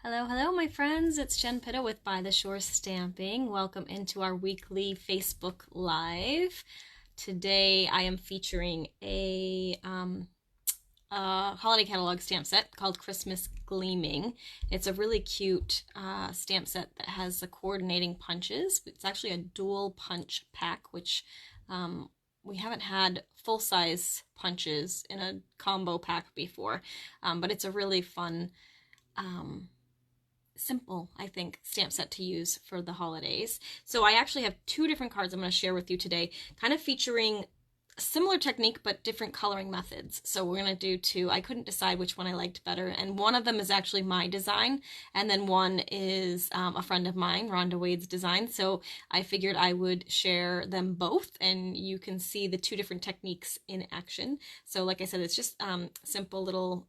Hello, hello, my friends. It's Jen Pitta with By the Shore Stamping. Welcome into our weekly Facebook Live. Today I am featuring a holiday catalog stamp set called Christmas Gleaming. It's a really cute stamp set that has the coordinating punches. It's actually a dual punch pack, which we haven't had full-size punches in a combo pack before, but it's a really fun simple, I think, stamp set to use for the holidays. So I actually have two different cards I'm going to share with you today, kind of featuring a similar technique but different coloring methods. So we're going to do two. I couldn't decide which one I liked better, and one of them is actually my design, and then one is a friend of mine, Rhonda Wade's design. So I figured I would share them both, and you can see the two different techniques in action. So like I said, it's just simple little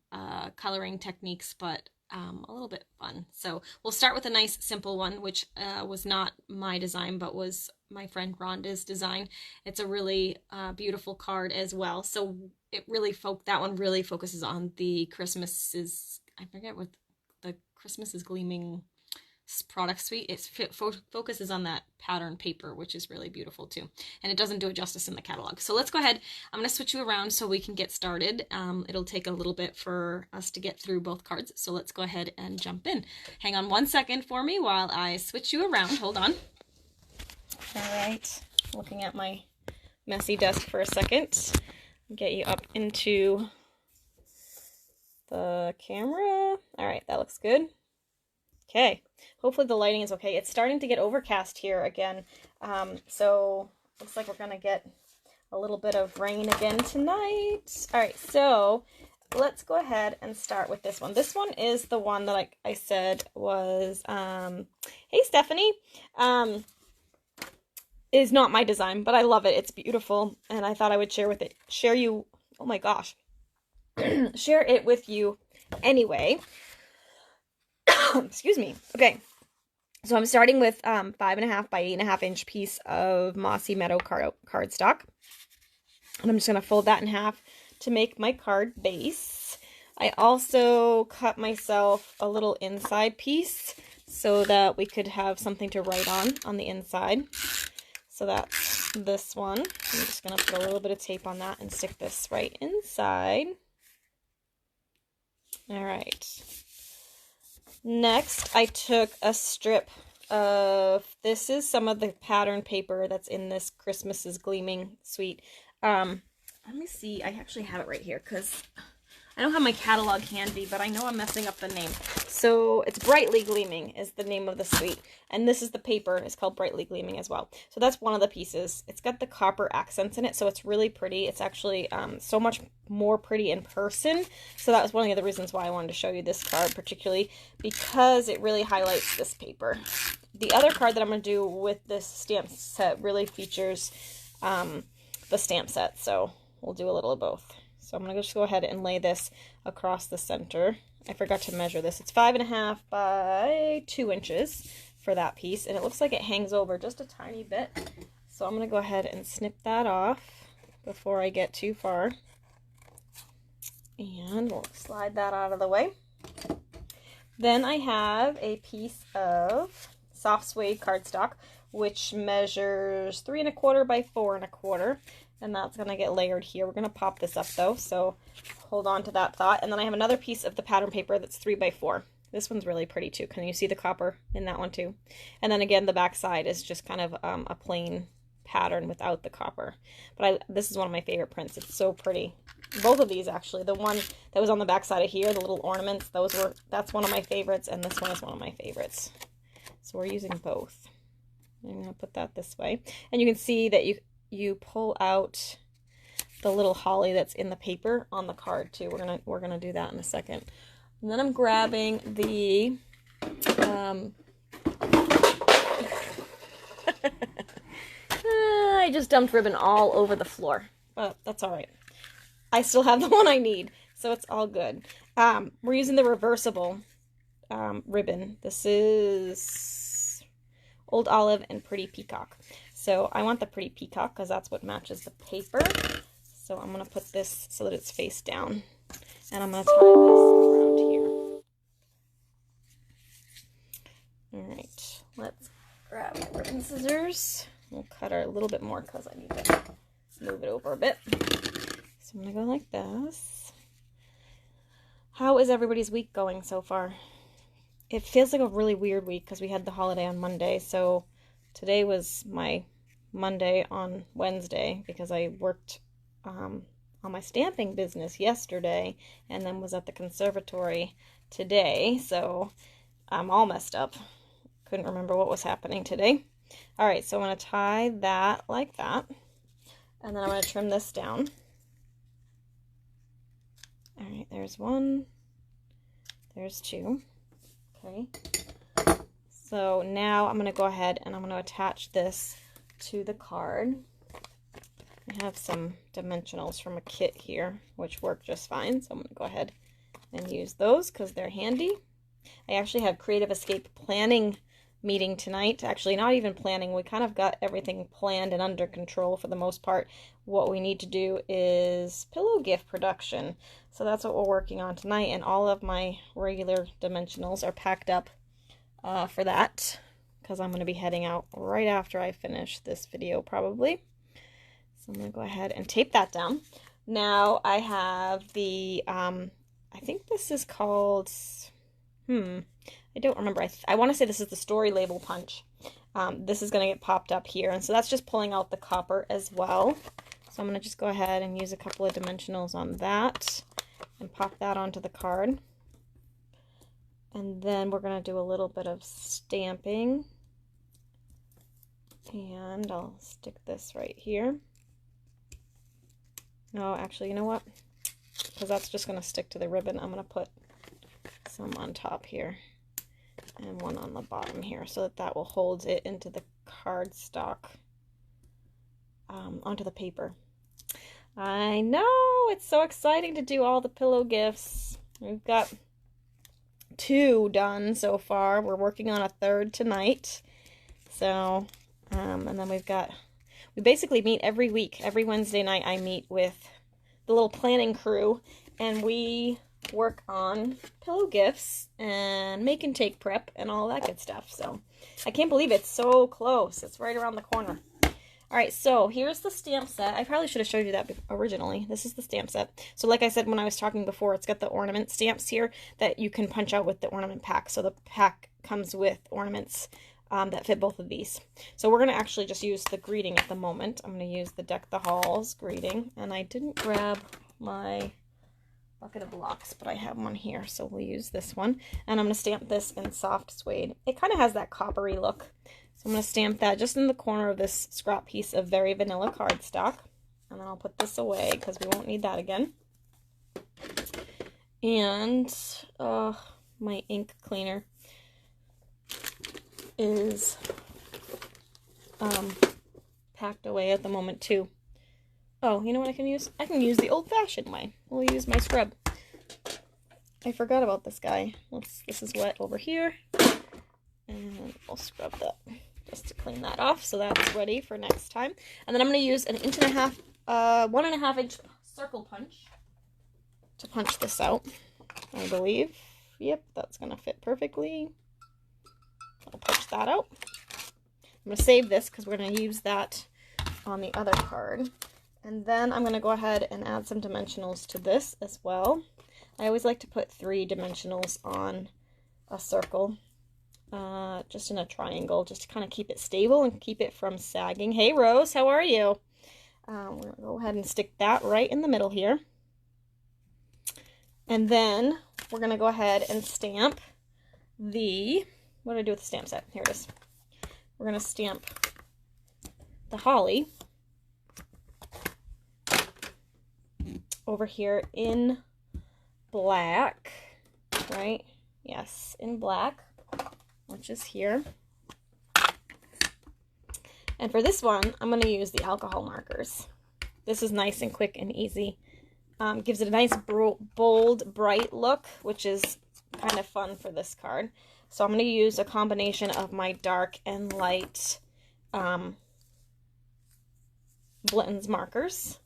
coloring techniques, but a little bit fun. So we'll start with a nice simple one, which was not my design, but was my friend Rhonda's design. It's a really beautiful card as well. So it really that one really focuses on the I forget what the Christmas is Gleaming product suite. It focuses on that pattern paper, which is really beautiful too, and it doesn't do it justice in the catalog. So let's go ahead. I'm going to switch you around so we can get started. It'll take a little bit for us to get through both cards, so let's go ahead and jump in. Hang on 1 second for me while I switch you around. Hold on. All right, looking at my messy desk for a second. Get you up into the camera. All right, that looks good. Okay, hopefully the lighting is okay. It's starting to get overcast here again, so looks like we're gonna get a little bit of rain again tonight. All right, so let's go ahead and start with this one. This one is the one that I said was, hey Stephanie, is not my design, but I love it. It's beautiful, and I thought I would share it with you anyway. Excuse me. Okay, so I'm starting with 5.5 by 8.5 inch piece of Mossy Meadow cardstock, and I'm just going to fold that in half to make my card base. I also cut myself a little inside piece so that we could have something to write on the inside. So that's this one. I'm just going to put a little bit of tape on that and stick this right inside. All right. Next, I took a strip of, this is some of the pattern paper that's in this Christmas is Gleaming suite. Let me see, I actually have it right here because I don't have my catalog handy, but I know I'm messing up the name. So it's Brightly Gleaming is the name of the suite, and this is the paper. It's called Brightly Gleaming as well. So that's one of the pieces. It's got the copper accents in it, so it's really pretty. It's actually so much more pretty in person. So that was one of the other reasons why I wanted to show you this card, particularly because it really highlights this paper. The other card that I'm going to do with this stamp set really features the stamp set, so we'll do a little of both. So I'm going to just go ahead and lay this across the center. I forgot to measure this. It's 5.5 by 2 inches for that piece, and it looks like it hangs over just a tiny bit. So I'm going to go ahead and snip that off before I get too far. And we'll slide that out of the way. Then I have a piece of soft suede cardstock, which measures 3.25 by 4.25. And that's going to get layered here. We're going to pop this up though, so hold on to that thought. And then I have another piece of the pattern paper that's 3 by 4. This one's really pretty too. Can you see the copper in that one too? And then again, the back side is just kind of a plain pattern without the copper. But this is one of my favorite prints. It's so pretty. Both of these actually. The one that was on the back side of here, the little ornaments, that's one of my favorites, and this one is one of my favorites. So we're using both. I'm going to put that this way. And you can see that you pull out the little holly that's in the paper on the card too. We're gonna do that in a second. And then I'm grabbing the I just dumped ribbon all over the floor, but that's all right. I still have the one I need, so it's all good. We're using the reversible ribbon. This is Old Olive and Pretty Peacock. So I want the Pretty Peacock because that's what matches the paper. So I'm going to put this so that it's face down. And I'm going to tie this around here. grab my ribbon scissors. We'll cut her a little bit more because I need to move it over a bit. So I'm going to go like this. How is everybody's week going so far? It feels like a really weird week because we had the holiday on Monday. So today was my Monday on Wednesday because I worked on my stamping business yesterday and then was at the conservatory today. So I'm all messed up. Couldn't remember what was happening today. All right, so I'm going to tie that like that. And then I'm going to trim this down. All right, there's one. There's two. Okay. So now I'm going to go ahead and I'm going to attach this to the card. I have some dimensionals from a kit here, which work just fine. So I'm going to go ahead and use those because they're handy. I actually have Creative Escape planning meeting tonight. Actually, not even planning. We kind of got everything planned and under control for the most part. What we need to do is pillow gift production. So that's what we're working on tonight. And all of my regular dimensionals are packed up for that because I'm going to be heading out right after I finish this video probably. So I'm going to go ahead and tape that down. Now I have the, I think this is called, I don't remember. I want to say this is the story label punch. This is going to get popped up here. And so that's just pulling out the copper as well. So I'm going to just go ahead and use a couple of dimensionals on that and pop that onto the card. And then we're going to do a little bit of stamping. And I'll stick this right here. No, actually, you know what? Because that's just going to stick to the ribbon. I'm going to put some on top here and one on the bottom here so that will hold it into the cardstock, onto the paper. I know, it's so exciting to do all the pillow gifts. We've got 2 done so far. We're working on a 3rd tonight. So, and then we basically meet every week. Every Wednesday night I meet with the little planning crew and we work on pillow gifts and make and take prep and all that good stuff. So I can't believe it's so close. It's right around the corner. All right, so here's the stamp set. I probably should have showed you that originally. This is the stamp set. So like I said when I was talking before, it's got the ornament stamps here that you can punch out with the ornament pack. So the pack comes with ornaments that fit both of these. So we're going to actually just use the greeting at the moment. I'm going to use the Deck the Halls greeting. And I didn't grab my bucket of blocks, but I have one here, so we'll use this one. And I'm going to stamp this in soft suede. It kind of has that coppery look. So I'm going to stamp that just in the corner of this scrap piece of very vanilla cardstock. And then I'll put this away because we won't need that again. And my ink cleaner is packed away at the moment too. Oh, you know what I can use? I can use the old-fashioned way. We'll use my scrub. I forgot about this guy. This is wet over here. And I'll scrub that just to clean that off so that's ready for next time. And then I'm going to use an 1.5 inch circle punch to punch this out, I believe. Yep, that's going to fit perfectly. I'll punch that out. I'm going to save this because we're going to use that on the other card. And then I'm going to go ahead and add some dimensionals to this as well. I always like to put 3 dimensionals on a circle, just in a triangle, just to kind of keep it stable and keep it from sagging. Hey Rose, how are you? We're going to go ahead and stick that right in the middle here. And then we're going to go ahead and stamp the, what do I do with the stamp set? Here it is. We're going to stamp the holly over here in black, right? Yes, in black, which is here. And for this one, I'm going to use the alcohol markers. This is nice and quick and easy. Gives it a nice, bold, bright look, which is kind of fun for this card. So I'm going to use a combination of my dark and light Blends markers.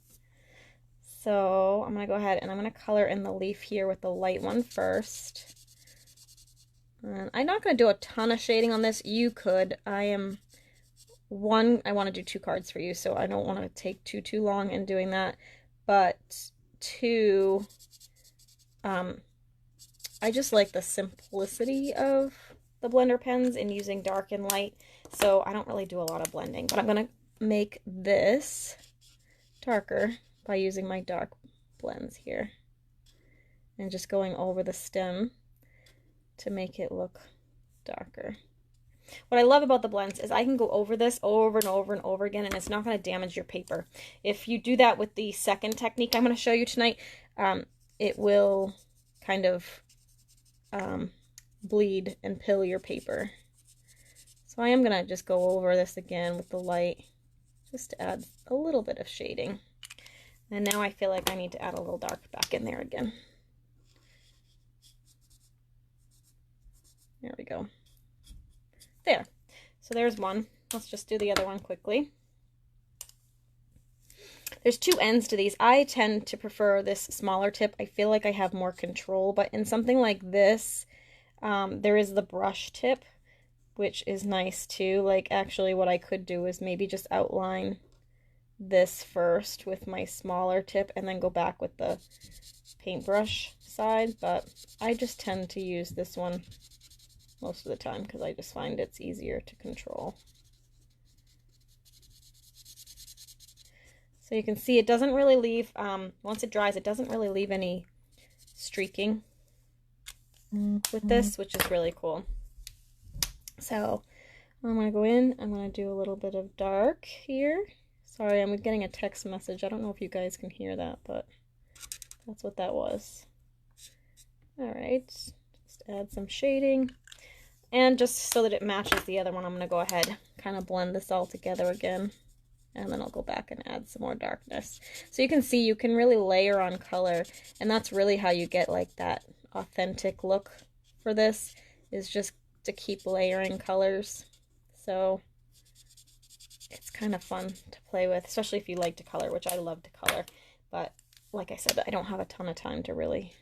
So I'm going to go ahead and I'm going to color in the leaf here with the light one first. And I'm not going to do a ton of shading on this. You could. I am one, I want to do 2 cards for you, so I don't want to take too long in doing that. But 2, I just like the simplicity of the blender pens and using dark and light, so I don't really do a lot of blending. But I'm going to make this darker by using my dark blends here and just going over the stem to make it look darker. What I love about the blends is I can go over this over and over and over again, and it's not going to damage your paper. If you do that with the second technique I'm going to show you tonight, it will kind of bleed and pill your paper. So I am going to just go over this again with the light just to add a little bit of shading. And now I feel like I need to add a little dark back in there again. There we go. There. So there's one. Let's just do the other one quickly. There's 2 ends to these. I tend to prefer this smaller tip. I feel like I have more control, but in something like this, there is the brush tip, which is nice too. Like, actually what I could do is maybe just outline this first with my smaller tip and then go back with the paintbrush side, but I just tend to use this one most of the time because I just find it's easier to control. So you can see it doesn't really leave, once it dries, it doesn't really leave any streaking with this, which is really cool. So I'm going to go in, I'm going to do a little bit of dark here. Sorry, I'm getting a text message. I don't know if you guys can hear that, but that's what that was. Alright, just add some shading. And just so that it matches the other one, I'm going to go ahead, kind of blend this all together again. And then I'll go back and add some more darkness. So you can see you can really layer on color. And that's really how you get like that authentic look for this, is just to keep layering colors. So it's kind of fun to play with, especially if you like to color, which I love to color. But like I said, I don't have a ton of time to really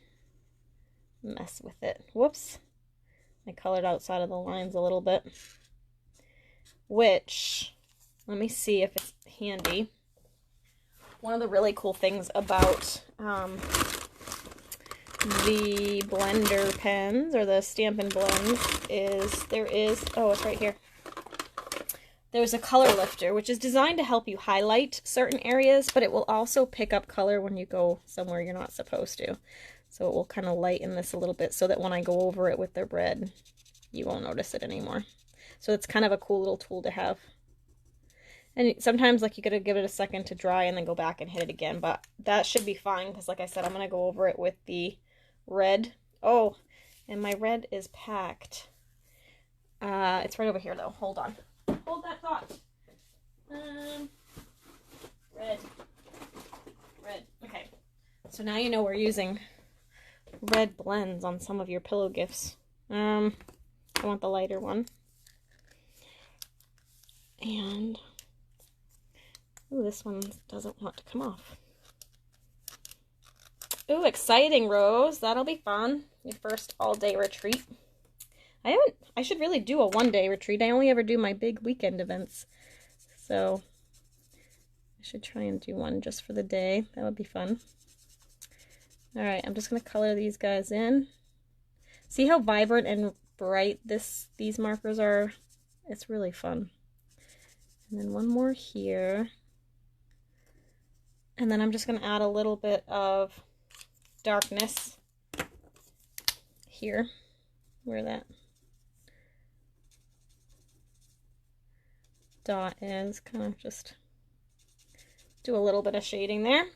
mess with it. Whoops. I colored outside of the lines a little bit, which, let me see if it's handy. One of the really cool things about the blender pens, or the Stampin' blends, is there is, oh, it's right here. There's a color lifter, which is designed to help you highlight certain areas, but it will also pick up color when you go somewhere you're not supposed to. So it will kind of lighten this a little bit so that when I go over it with the red, you won't notice it anymore. So it's kind of a cool little tool to have. And sometimes, like, you gotta give it a second to dry and then go back and hit it again, but that should be fine because, like I said, I'm gonna go over it with the red. Oh, and my red is packed. It's right over here though. Hold on. Hold that thought. Red. Okay. So now you know we're using red blends on some of your pillow gifts. I want the lighter one. And ooh, this one doesn't want to come off. Ooh, exciting, Rose. That'll be fun. Your first all-day retreat. I should really do a one-day retreat. I only ever do my big weekend events. So I should try and do one just for the day. That would be fun. Alright, I'm just going to color these guys in. See how vibrant and bright these markers are? It's really fun. And then one more here. And then I'm just going to add a little bit of darkness here, where that dot is. Kind of just do a little bit of shading there.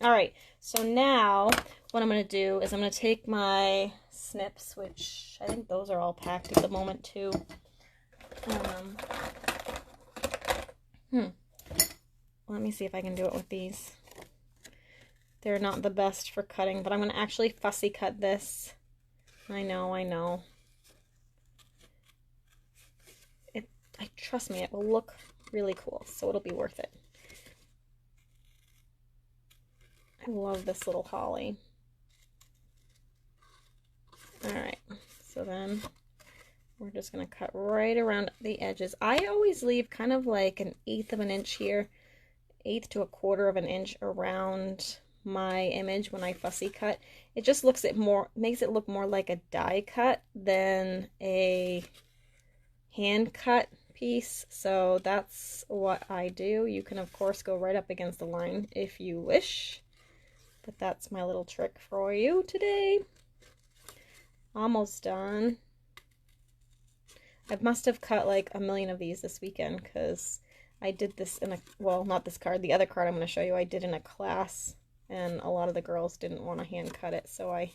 Alright, so now what I'm going to do is I'm going to take my snips, which I think those are all packed at the moment too. Let me see if I can do it with these. They're not the best for cutting, but I'm going to actually fussy cut this. I know. Trust me, it will look really cool, so it'll be worth it. I love this little holly. Alright, so then We're just going to cut right around the edges. I always leave kind of like 1/8 of an inch here, 1/8 to 1/4 of an inch around my image when I fussy cut. It just makes it look more like a die cut than a hand cut piece. So that's what I do. You can of course go right up against the line if you wish, but that's my little trick for you today. Almost done. I must have cut like 1 million of these this weekend because I did this in a, well, not this card, the other card I'm going to show you, I did in a class, and a lot of the girls didn't want to hand cut it, so I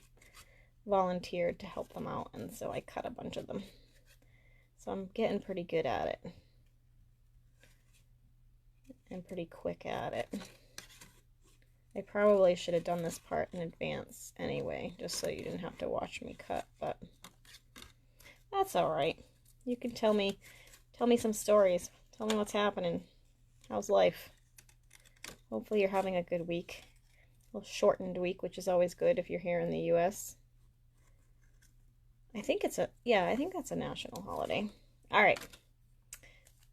volunteered to help them out, and so I cut a bunch of them. So I'm getting pretty good at it. And pretty quick at it. I probably should have done this part in advance anyway, just so you didn't have to watch me cut, but that's alright. You can tell me some stories. Tell me what's happening. How's life? Hopefully you're having a good week. A little shortened week, which is always good if you're here in the US. I think that's a national holiday. Alright.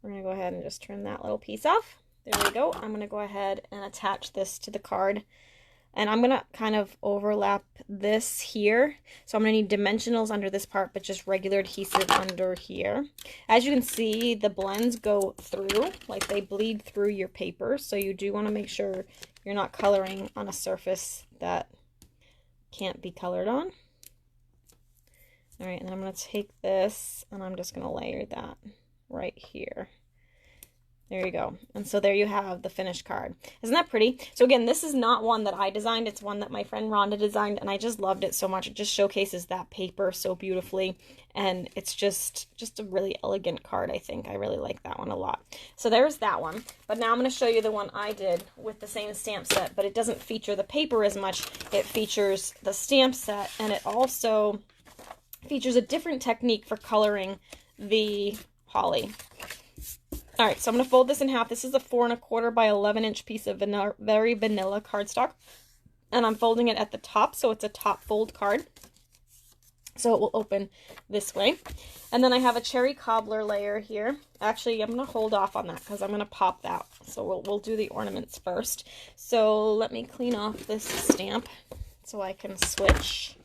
We're going to go ahead and just trim that little piece off. There we go. I'm going to go ahead and attach this to the card. And I'm going to kind of overlap this here. So I'm going to need dimensionals under this part, but just regular adhesive under here. As you can see, the blends go through, like they bleed through your paper. So you do want to make sure you're not coloring on a surface that can't be colored on. All right, and then I'm going to take this and I'm just going to layer that right here. There you go. And so there you have the finished card. Isn't that pretty? So again, this is not one that I designed. It's one that my friend Rhonda designed, and I just loved it so much. It just showcases that paper so beautifully, and it's just a really elegant card, I think. I really like that one a lot. So there's that one. But now I'm going to show you the one I did with the same stamp set, but it doesn't feature the paper as much. It features the stamp set, and it also features a different technique for coloring the holly. All right, so I'm going to fold this in half. This is a 4 1/4 by 11 inch piece of very vanilla cardstock. And I'm folding it at the top, so it's a top fold card. So it will open this way. And then I have a cherry cobbler layer here. Actually, I'm going to hold off on that because I'm going to pop that. So we'll do the ornaments first. So let me clean off this stamp so I can switch.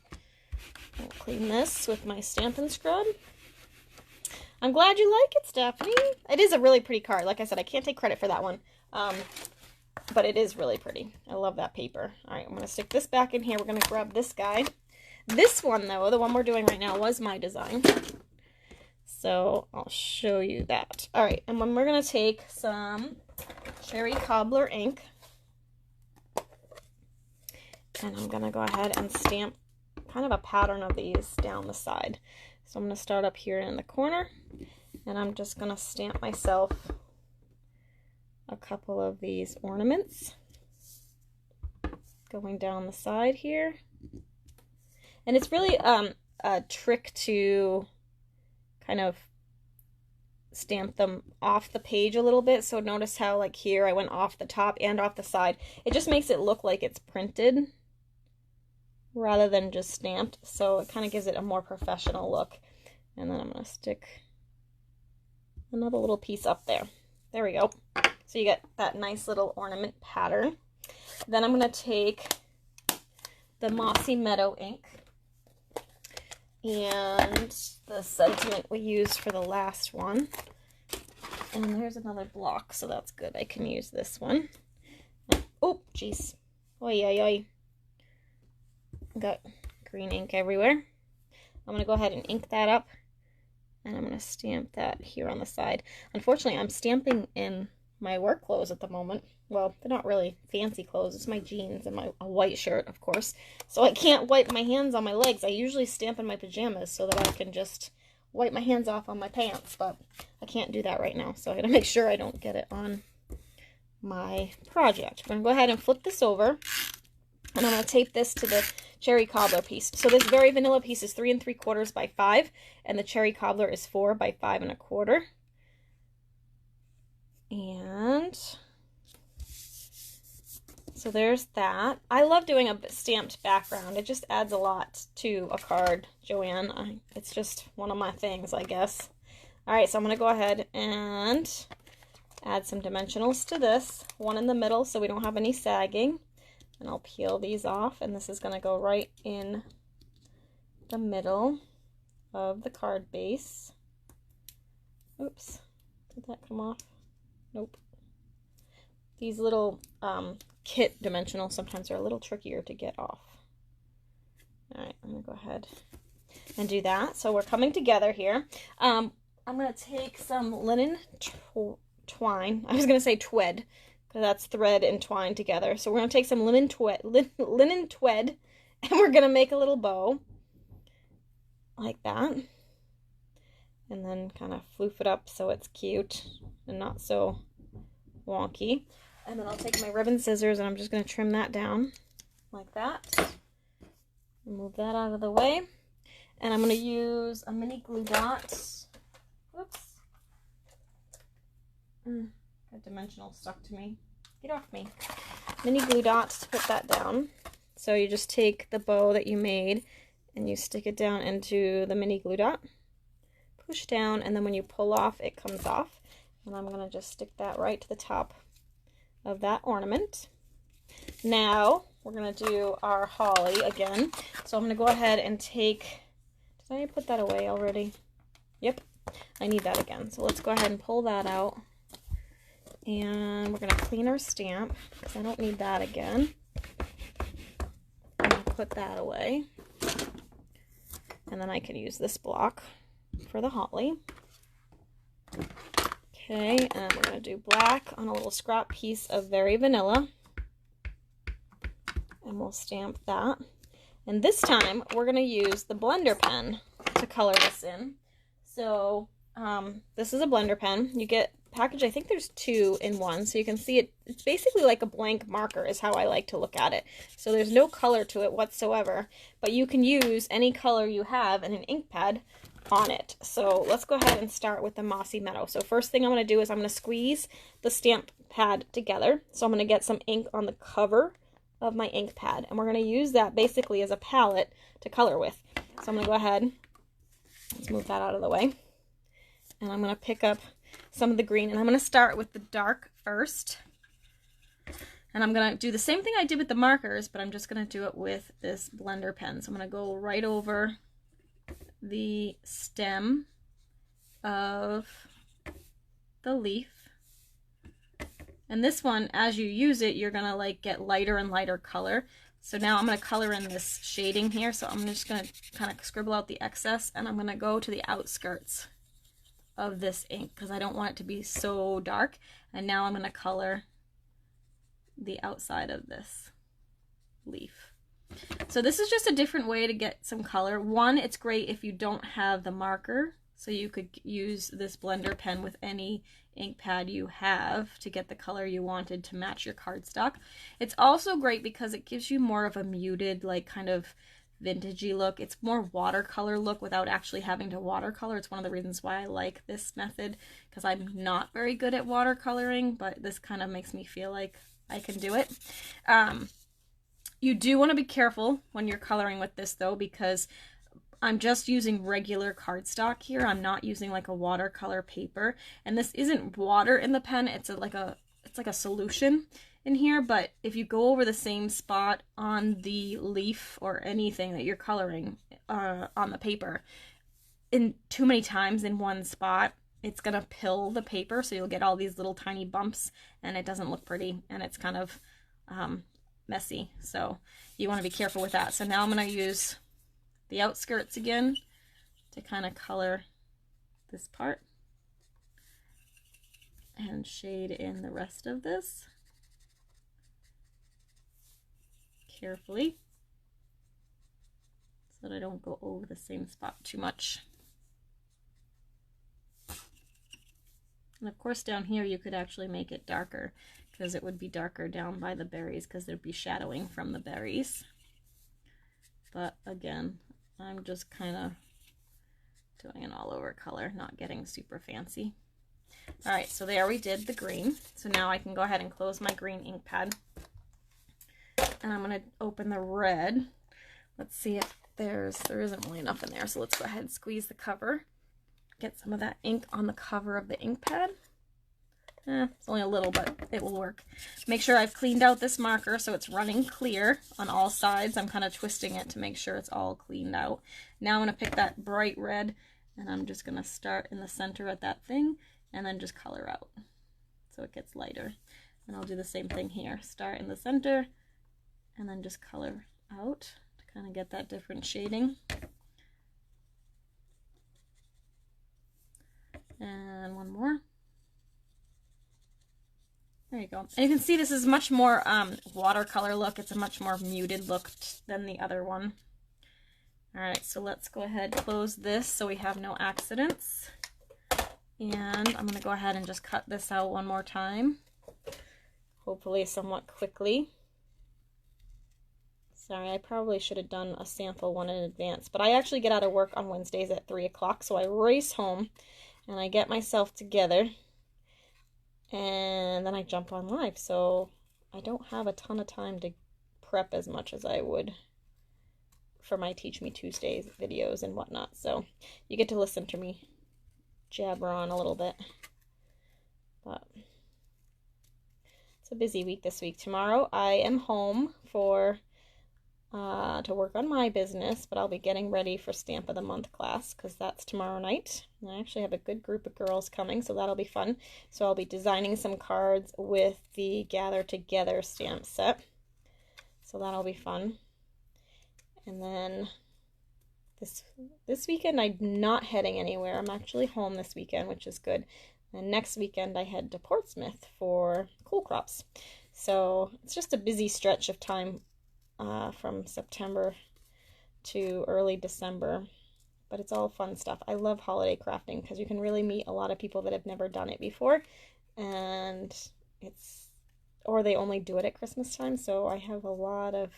I'll clean this with my Stampin' Scrub. I'm glad you like it, Stephanie. It is a really pretty card. Like I said, I can't take credit for that one. But it is really pretty. I love that paper. All right, I'm going to stick this back in here. We're going to grab this guy. This one, though, the one we're doing right now, was my design. So I'll show you that. All right, and then we're going to take some cherry cobbler ink. And I'm going to go ahead and stamp kind of a pattern of these down the side. So I'm going to start up here in the corner, and I'm just going to stamp myself a couple of these ornaments going down the side here. And it's really a trick to kind of stamp them off the page a little bit. So notice how, like here, I went off the top and off the side. It just makes it look like it's printed rather than just stamped, so it kind of gives it a more professional look. And then I'm going to stick another little piece up there. There we go. So you get that nice little ornament pattern. Then I'm going to take the Mossy Meadow ink and the sentiment we used for the last one. And there's another block, so that's good. I can use this one. Oh, jeez. Oi, oi, oi. Got green ink everywhere. I'm going to go ahead and ink that up, and I'm going to stamp that here on the side. Unfortunately, I'm stamping in my work clothes at the moment. Well, they're not really fancy clothes. It's my jeans and a white shirt, of course. So I can't wipe my hands on my legs. I usually stamp in my pajamas so that I can just wipe my hands off on my pants, but I can't do that right now. So I got to make sure I don't get it on my project. I'm going to go ahead and flip this over. And I'm going to tape this to the cherry cobbler piece. So this very vanilla piece is 3 3/4 by 5, and the cherry cobbler is 4 by 5 1/4. So there's that. I love doing a stamped background. It just adds a lot to a card, Joanne. It's just one of my things, I guess. All right, so I'm going to go ahead and add some dimensionals to this. One in the middle so we don't have any sagging. And I'll peel these off, and this is going to go right in the middle of the card base. Oops, did that come off? Nope. These little kit dimensionals sometimes are a little trickier to get off. All right, I'm going to go ahead and do that. So we're coming together here. I'm going to take some linen twine. I was going to say twed, because that's thread and twine together. So we're going to take some linen twed, and we're going to make a little bow like that. And then kind of floof it up so it's cute and not so wonky. And then I'll take my ribbon scissors and I'm just going to trim that down like that. Move that out of the way. And I'm going to use a mini glue dot. Whoops. That dimensional stuck to me. Get off me. Mini glue dots to put that down. So you just take the bow that you made and you stick it down into the mini glue dot. Push down, and then when you pull off, it comes off. And I'm going to just stick that right to the top of that ornament. Now we're going to do our holly again. So I'm going to go ahead and take, did I put that away already? Yep, I need that again. So let's go ahead and pull that out. And we're going to clean our stamp because I don't need that again. I'm going to put that away. And then I can use this block for the holly. Okay, and we're going to do black on a little scrap piece of Very Vanilla. And we'll stamp that. And this time, we're going to use the blender pen to color this in. So, this is a blender pen. You get package, I think there's 2 in 1, so you can see it. It's basically like a blank marker is how I like to look at it. So there's no color to it whatsoever, but you can use any color you have in an ink pad on it. So let's go ahead and start with the Mossy Meadow. So first thing I'm going to do is I'm going to squeeze the stamp pad together. So I'm going to get some ink on the cover of my ink pad, and we're going to use that basically as a palette to color with. So I'm going to go ahead, let's move that out of the way, and I'm going to pick up some of the green, and I'm going to start with the dark first. And I'm going to do the same thing I did with the markers, but I'm just going to do it with this blender pen. So I'm going to go right over the stem of the leaf. And this one, as you use it, you're going to like get lighter and lighter color. So now I'm going to color in this shading here. So I'm just going to kind of scribble out the excess, and I'm going to go to the outskirts of this ink because I don't want it to be so dark. And now I'm going to color the outside of this leaf. So this is just a different way to get some color. One, it's great if you don't have the marker, so you could use this blender pen with any ink pad you have to get the color you wanted to match your cardstock. It's also great because it gives you more of a muted, like kind of vintagey look. It's more watercolor look without actually having to watercolor. It's one of the reasons why I like this method, because I'm not very good at watercoloring, but this kind of makes me feel like I can do it. You do want to be careful when you're coloring with this though, because I'm just using regular cardstock here. I'm not using like a watercolor paper, and this isn't water in the pen. It's like a solution in here, but if you go over the same spot on the leaf or anything that you're coloring on the paper in too many times in one spot, it's gonna pill the paper, so you'll get all these little tiny bumps, and it doesn't look pretty, and it's kind of messy. So you want to be careful with that. So now I'm going to use the outskirts again to kind of color this part and shade in the rest of this carefully so that I don't go over the same spot too much. And of course down here you could actually make it darker, because it would be darker down by the berries because there'd be shadowing from the berries. But again, I'm just kind of doing an all over color, not getting super fancy. All right, so there we did the green. So now I can go ahead and close my green ink pad. and I'm going to open the red. Let's see if there isn't really enough in there, so let's go ahead and squeeze the cover. Get some of that ink on the cover of the ink pad. It's only a little, but it will work. Make sure I've cleaned out this marker so it's running clear on all sides. I'm kind of twisting it to make sure it's all cleaned out. Now I'm going to pick that bright red, and I'm just going to start in the center at that thing, and then just color out so it gets lighter. And I'll do the same thing here. Start in the center, and then just color out to kind of get that different shading. And one more. There you go. And you can see this is much more watercolor look. It's a much more muted look than the other one. All right, so let's go ahead and close this so we have no accidents. And I'm going to go ahead and just cut this out one more time, hopefully somewhat quickly. Sorry, I probably should have done a sample one in advance, but I actually get out of work on Wednesdays at 3 o'clock, so I race home and I get myself together. And then I jump on live, so I don't have a ton of time to prep as much as I would for my Teach Me Tuesdays videos and whatnot. So you get to listen to me jabber on a little bit. But it's a busy week this week. Tomorrow I am home for to work on my business, but I'll be getting ready for Stamp of the Month class because that's tomorrow night. And I actually have a good group of girls coming, so that'll be fun. So I'll be designing some cards with the Gather Together stamp set. So that'll be fun. And then this weekend I'm not heading anywhere. I'm actually home this weekend, which is good. And next weekend I head to Portsmouth for Cool Crops. So it's just a busy stretch of time from September to early December, but it's all fun stuff. I love holiday crafting because you can really meet a lot of people that have never done it before, and or they only do it at Christmas time, so I have a lot of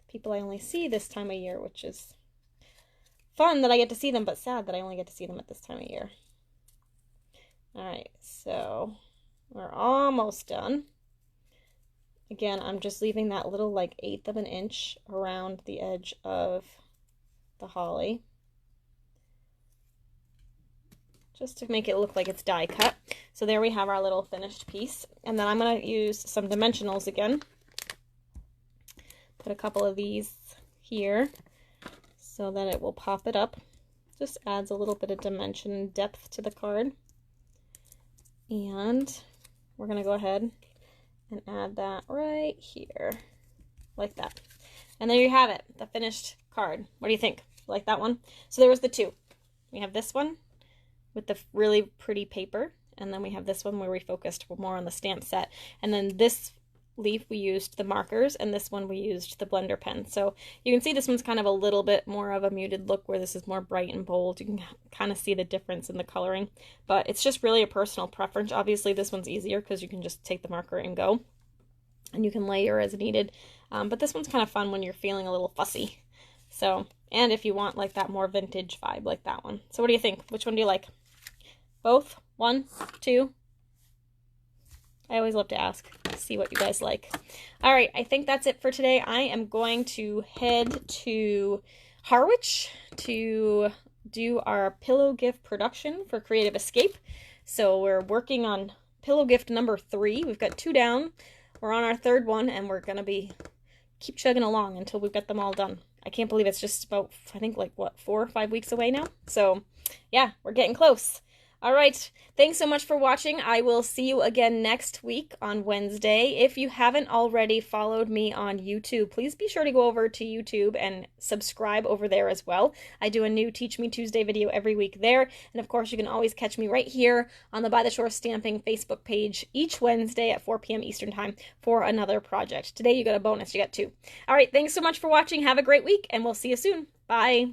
people I only see this time of year, which is fun that I get to see them, but sad that I only get to see them at this time of year. Alright, so we're almost done. Again, I'm just leaving that little like 1/8 of an inch around the edge of the holly, just to make it look like it's die cut. So there we have our little finished piece. And then I'm going to use some dimensionals again. Put a couple of these here so that it will pop it up. Just adds a little bit of dimension and depth to the card. And we're going to go ahead and add that right here, like that. And there you have it, the finished card. What do you think? Like that one? So there was the two. We have this one with the really pretty paper, and then we have this one where we focused more on the stamp set. And then this leaf we used the markers, and this one we used the blender pen. So you can see this one's kind of a little bit more of a muted look, where this is more bright and bold. You can kind of see the difference in the coloring, but it's just really a personal preference. Obviously this one's easier because you can just take the marker and go, and you can layer as needed, but this one's kind of fun when you're feeling a little fussy. So, and if you want like that more vintage vibe like that one. So what do you think? Which one do you like? Both? 1, 2? I always love to ask, see what you guys like. All right, I think that's it for today. I am going to head to Harwich to do our pillow gift production for Creative Escape. So we're working on pillow gift number 3. We've got 2 down. We're on our 3rd one, and we're going to keep chugging along until we've got them all done. I can't believe it's just about, I think, like, what, 4 or 5 weeks away now? So, yeah, we're getting close. All right, thanks so much for watching. I will see you again next week on Wednesday. If you haven't already followed me on YouTube, please be sure to go over to YouTube and subscribe over there as well. I do a new Teach Me Tuesday video every week there. And of course, you can always catch me right here on the By the Shore Stamping Facebook page each Wednesday at 4 p.m. Eastern Time for another project. Today, you got a bonus. You got 2. All right, thanks so much for watching. Have a great week, and we'll see you soon. Bye.